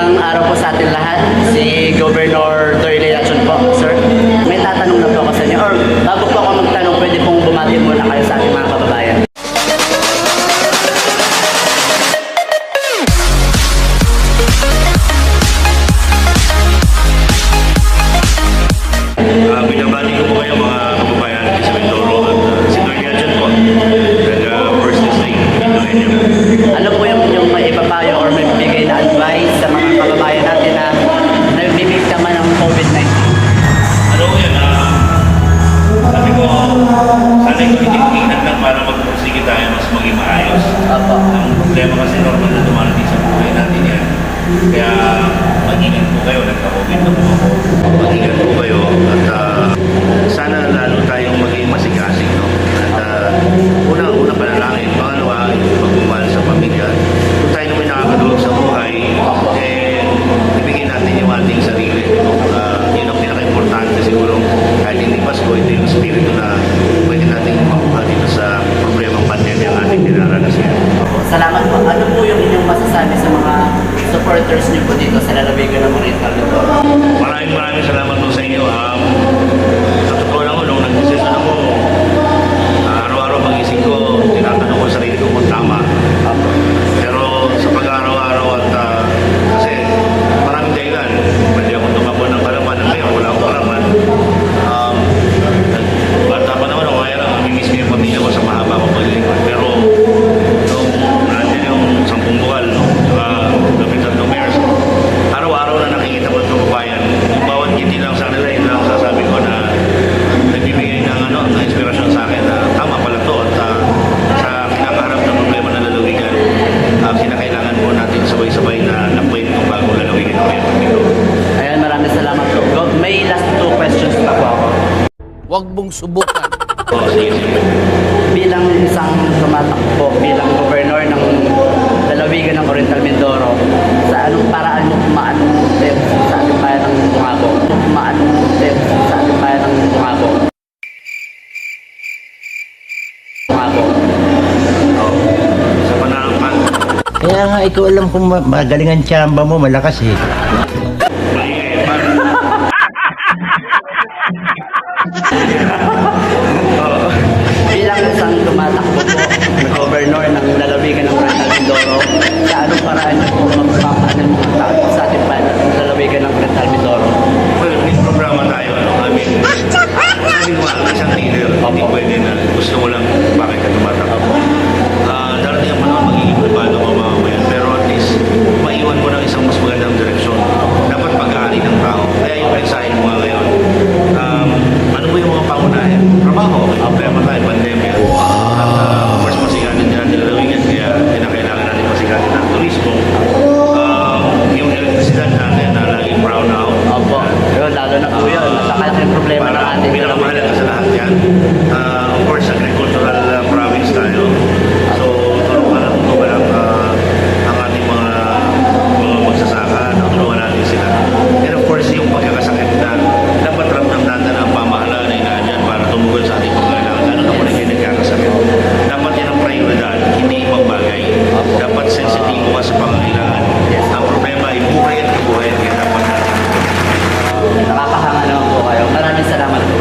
Magandang araw po sa atin lahat. Si Governor Doyle Lacson po, sir. May tatanong na po ako sa inyo. Or bago po ako magtanong, pwede pong bumati muna kayo sa ating mga kababayan. Binabati ko po kayo mga kababayan sa Mindoro at si Doyle Lacson po. First District, Mindoro. Ano po yung inyong maipapayo or may bigay na advice sa mga kababayan natin na nabibiktima ng COVID-19? Ano ko yan, sabi ko, sana ito itinignan lang para magpursige tayo mas maging maayos. Opo. Ang problema kasi normal na dumarating sa buhay natin yan. Kaya mag-ingat po kayo, nagka-COVID na po ako. Mag-ingat po kayo at sana lalo tayong maging masigasig. No? At una panalangin, pangalawa, pagmamahal sa pamilya. Kung tayo naman nakakadulog sa buhay, ibigay natin yung ating sarili. No? Yun ang pinaka-importante siguro. Kahit hindi Pasko, ito yung spirito na pwede natin makuha dito sa problemang pandemya ang ating dinaranas ngayon. Salamat po. Ano po yung inyong masasabi sa mga supporters niyo po dito sa lalawigan ng Oriental Mindoro? Maraming salamat po sa inyo. Sa totoo lang ko, nung nag-decision ako, araw-araw magising ko, tinatanong ko sa sarili ko kung tama. Pero sa pag-araw-araw at kasi maraming dahilan. Pwede ako tumakbo ng kalaman, ngayon wala akong kalaman. Bata pa naman ako, kaya lang mamimiss ko yung pamilya ko sa mahaba akong paglilingkod. Pero nung nandiyan yung 10 buwan, no? Kapitan ng mayors, araw-araw na nakikita ko ito kabayan. Yung bawat ngiti lang sa kanila, yun lang sasabi ko na nagbibigay ng inspirasyon sa akin na tama pala to at sa kinakaharap ng problema ng lalawigan, kinakailangan po natin sabay-sabay na napuin itong bagong lalawigan ng Oriental Mindoro. Ayan, maraming salamat po. May last 2 questions pa po ako. Huwag mong subukan. Sige. Bilang isang tumatakbo bilang gobernador ng lalawigan ng Oriental Mindoro, sa anong paraan mo kumaanong tips sa ating bayan ng Tungabo? Kumaanong tips sa ating bayan ng Tungabo? Tungabo. Sa panahon Kaya nga, ikaw alam kung magaling ang tsamba mo, malakas eh. maingay, Bilang isang tumatakbo po na gobernador ng lalawigan ng Oriental Mindoro, sa anong paraan niyo po magpapaanong takbo sa ating bayan ng lalawigan ng Oriental Mindoro? well, may programa tayo. Sabi ko nga, isang leader, hindi pwede na gusto mo lang bakit ka tumatakbo. Darating ang panahon, magiging privado ang mamamayan. Pero at least, maiwan mo ng isang mas magandang direksyon. Dapat pag-aari ng tao. Kaya yung mensahe mo nga ngayon, ano mo yung mga pangunahin? Trabaho, may problema tayo, pandemya. At of course, masiganin din natin lalawigan. Kaya kinakailangan natin masiganin ng turismo. Yung elektrisidad natin na laging brown out. Opo. Yun, lalo na po yun. Nasakalak yung problema ng ating Pinakamahalaga sa lahat yan. Of course, agricultural province tayo. So, tulungan lang ito walang ang ating mga magsasaka, tulungan natin sila. And of course, yung pagkakasakit na dapat ramdam natin ang pamahalaan na inaadyan para tumugon sa ating pangailangan. Lalo na kung hindi nagkakasakit. Dapat yan ang prioridad, hindi ibang bagay. Dapat sensitibo ka sa pangailangan. Ang problema ay buhay at kabuhay. Kaya dapat natin Nakakahanga naman po kayo. Maraming salamat po.